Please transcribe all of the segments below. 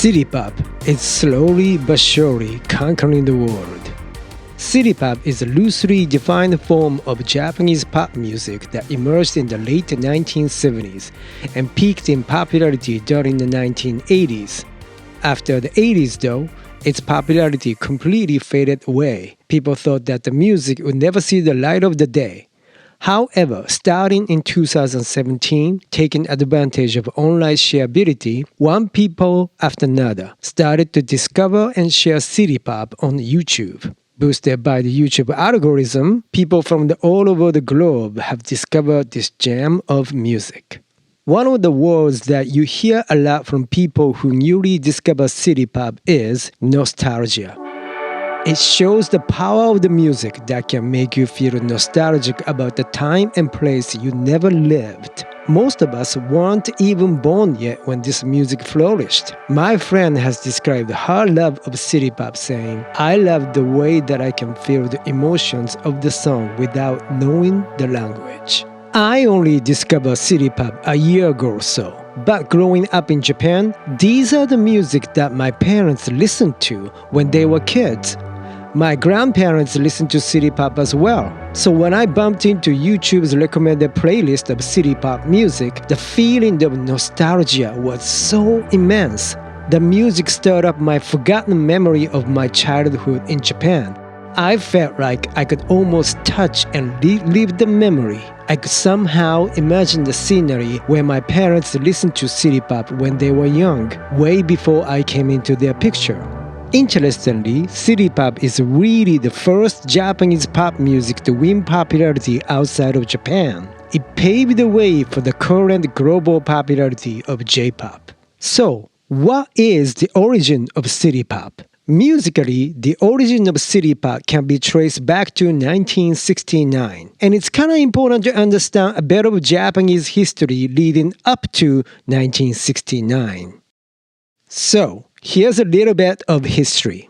CityPop is slowly but surely conquering the world. CityPop is a loosely defined form of Japanese pop music that emerged in the late 1970s and peaked in popularity during the 1980s. After the 80s, though, its popularity completely faded away. People thought that the music would never see the light of the day. However, starting in 2017, taking advantage of online shareability, one people after another started to discover and share CityPop on YouTube. Boosted by the YouTube algorithm, people from all over the globe have discovered this gem of music. One of the words that you hear a lot from people who newly discover CityPop is nostalgia. It shows the power of the music that can make you feel nostalgic about the time and place you never lived. Most of us weren't even born yet when this music flourished. My friend has described her love of CityPop saying, "I love the way that I can feel the emotions of the song without knowing the language." I only discovered CityPop a year ago or so. But growing up in Japan, these are the music that my parents listened to when they were kids. My grandparents listened to CityPop as well. So when I bumped into YouTube's recommended playlist of CityPop music, the feeling of nostalgia was so immense. The music stirred up my forgotten memory of my childhood in Japan. I felt like I could almost touch and relive the memory. I could somehow imagine the scenery where my parents listened to CityPop when they were young, way before I came into their picture. Interestingly, CityPop is really the first Japanese pop music to win popularity outside of Japan. It paved the way for the current global popularity of Jpop. So, what is the origin of CityPop? Musically, the origin of CityPop can be traced back to 1969, and it's kind of important to understand a bit of Japanese history leading up to 1969. So, here's a little bit of history.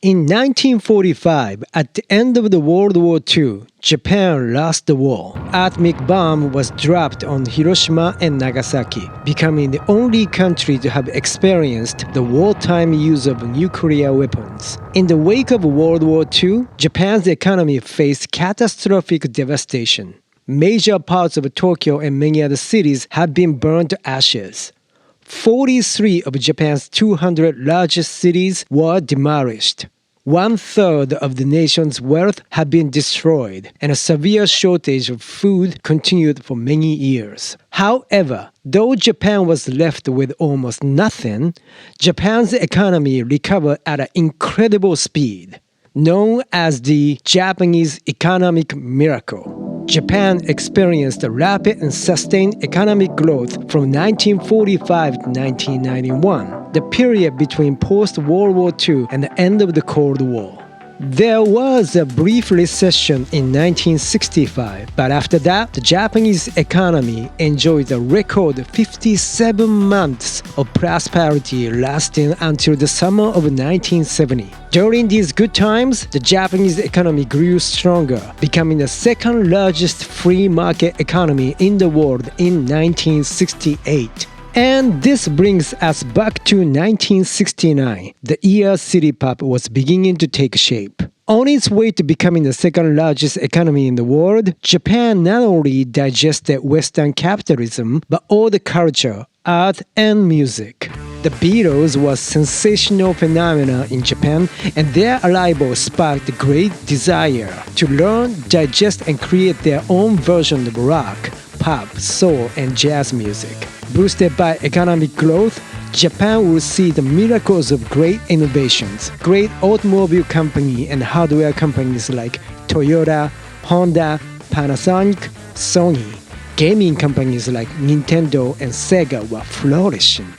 In 1945, at the end of the World War II, Japan lost the war. Atomic bomb was dropped on Hiroshima and Nagasaki, becoming the only country to have experienced the wartime use of nuclear weapons. In the wake of World War II, Japan's economy faced catastrophic devastation. Major parts of Tokyo and many other cities have been burned to ashes. 43 of Japan's 200 largest cities were demolished. 1/3 of the nation's wealth had been destroyed, and a severe shortage of food continued for many years. However, though Japan was left with almost nothing, Japan's economy recovered at an incredible speed. Known as the Japanese economic miracle, Japan experienced a rapid and sustained economic growth from 1945 to 1991, the period between post-World War II and the end of the Cold War. There was a brief recession in 1965, but after that, the Japanese economy enjoyed a record 57 months of prosperity lasting until the summer of 1970. During these good times, the Japanese economy grew stronger, becoming the second largest free market economy in the world in 1968. And this brings us back to 1969, the year CityPop was beginning to take shape. On its way to becoming the second largest economy in the world, Japan not only digested Western capitalism, but all the culture, art, and music. The Beatles was a sensational phenomenon in Japan, and their arrival sparked a great desire to learn, digest, and create their own version of rock, pop, soul, and jazz music. Boosted by economic growth, Japan will see the miracles of great innovations. Great automobile company and hardware companies like Toyota, Honda, Panasonic, Sony. Gaming companies like Nintendo and Sega were flourishing.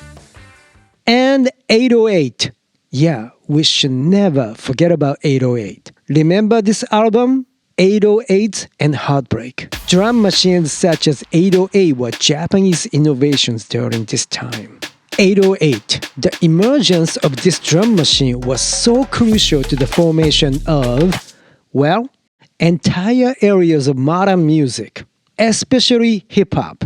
And 808. Yeah, we should never forget about 808. Remember this album? 808 and Heartbreak. Drum machines such as 808 were Japanese innovations during this time. 808. The emergence of this drum machine was so crucial to the formation of, well, entire areas of modern music, especially hip-hop.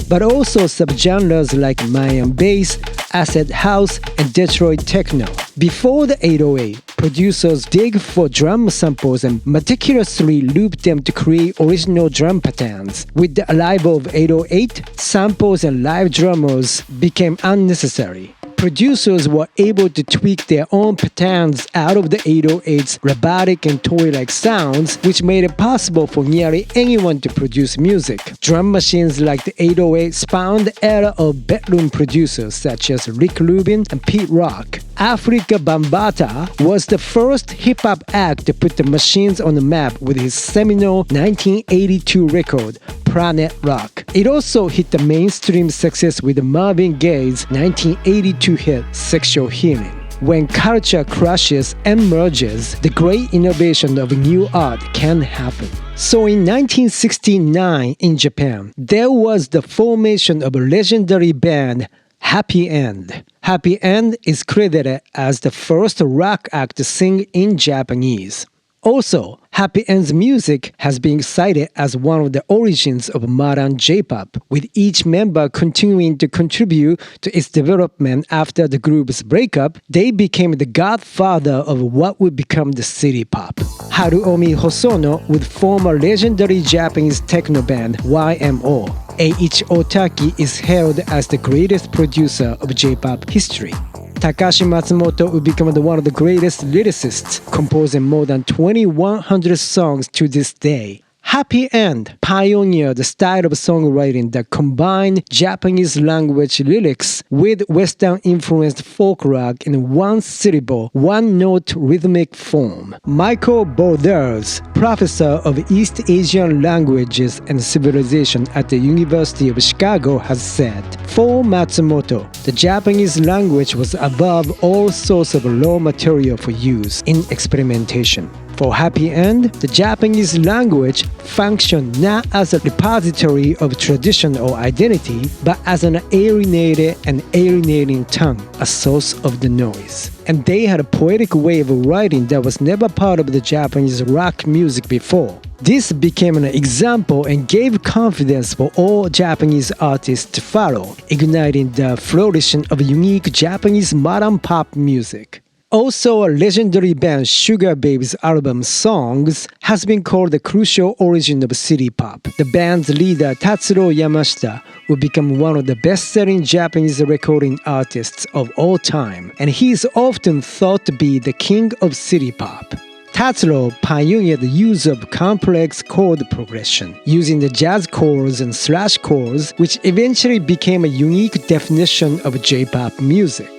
but also subgenres like Mayan bass, acid house, and Detroit techno. Before the 808, producers dig for drum samples and meticulously loop them to create original drum patterns. With the arrival of 808, samples and live drummers became unnecessary. Producers were able to tweak their own patterns out of the 808's robotic and toy-like sounds, which made it possible for nearly anyone to produce music. Drum machines like the 808 spawned the era of bedroom producers such as Rick Rubin and Pete Rock. Afrika Bambaataa was the first hip-hop act to put the machines on the map with his seminal 1982 record, Planet Rock. It also hit the mainstream success with Marvin Gaye's 1982 hit Sexual Healing. When culture crashes and merges, the great innovation of new art can happen. So in 1969 in Japan, there was the formation of a legendary band, Happy End. Happy End is credited as the first rock act to sing in Japanese. Also, Happy End's music has been cited as one of the origins of modern Jpop, with each member continuing to contribute to its development after the group's breakup. They became the godfather of what would become the CityPop. Haruomi Hosono would form a legendary Japanese techno band YMO. Eiichi Otaki is hailed as the greatest producer of J-pop history. Takashi Matsumoto would become one of the greatest lyricists, composing more than 2,100 songs to this day. Happy End pioneered the style of songwriting that combined Japanese language lyrics with Western-influenced folk rock in one syllable, one-note rhythmic form. Michael Borders, professor of East Asian languages and civilization at the University of Chicago, has said, for Matsumoto, the Japanese language was above all source of raw material for use in experimentation. For Happy End, the Japanese language functioned not as a repository of tradition or identity, but as an alienated and alienating tongue, a source of the noise. And they had a poetic way of writing that was never part of the Japanese rock music before. This became an example and gave confidence for all Japanese artists to follow, igniting the flourishing of unique Japanese modern pop music. Also, a legendary band Sugar Babe's album Songs has been called the crucial origin of CityPop. The band's leader Tatsuro Yamashita would become one of the best-selling Japanese recording artists of all time, and he is often thought to be the king of CityPop. Tatsuro pioneered the use of complex chord progression, using the jazz chords and slash chords, which eventually became a unique definition of J-pop music.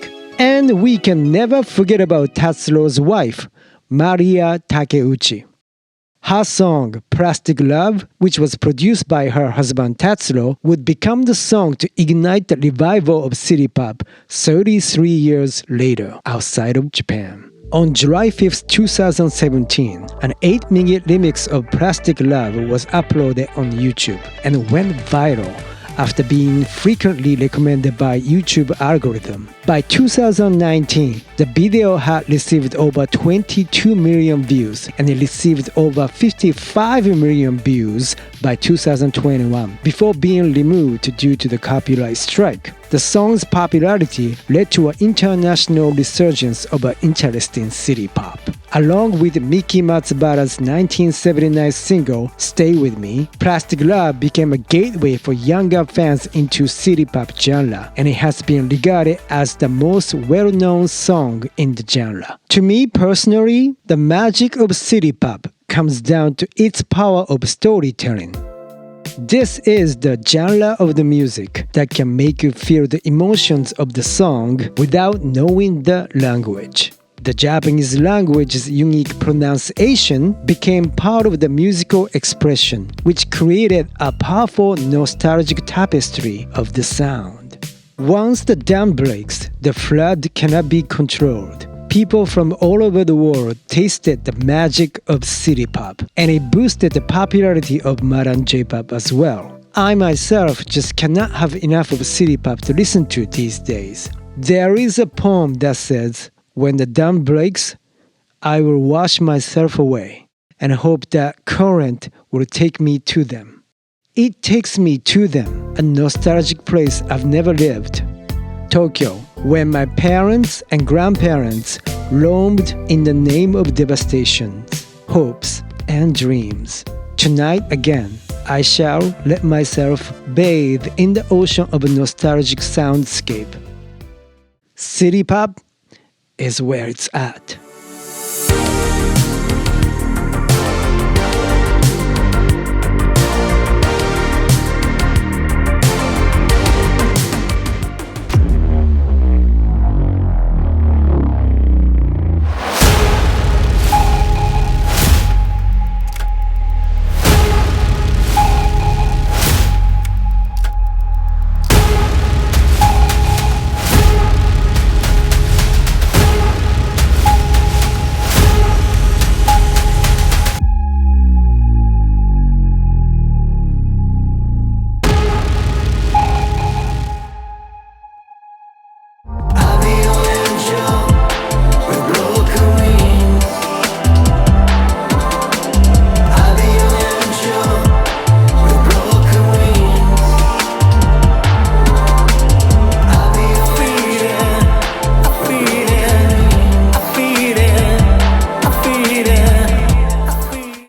And we can never forget about Tatsuro's wife, Maria Takeuchi. Her song, Plastic Love, which was produced by her husband Tatsuro, would become the song to ignite the revival of CityPop 33 years later outside of Japan. On July 5, 2017, an 8-minute remix of Plastic Love was uploaded on YouTube and went viral after being frequently recommended by YouTube algorithm. By 2019, the video had received over 22 million views, and it received over 55 million views by 2021 before being removed due to the copyright strike. The song's popularity led to an international resurgence of an interest in CityPop. Along with Miki Matsubara's 1979 single, Stay With Me, Plastic Love became a gateway for younger fans into CityPop genre, and it has been regarded as the most well-known song in the genre. To me personally, the magic of CityPop comes down to its power of storytelling. This is the genre of the music that can make you feel the emotions of the song without knowing the language. The Japanese language's unique pronunciation became part of the musical expression, which created a powerful nostalgic tapestry of the sound. Once the dam breaks, the flood cannot be controlled. People from all over the world tasted the magic of CityPop, and it boosted the popularity of modern J-pop as well. I myself just cannot have enough of CityPop to listen to these days. There is a poem that says, "When the dam breaks, I will wash myself away and hope that current will take me to them." It takes me to them, a nostalgic place I've never lived. Tokyo, where my parents and grandparents roamed in the name of devastation, hopes, and dreams. Tonight again, I shall let myself bathe in the ocean of a nostalgic soundscape. CityPop is where it's at.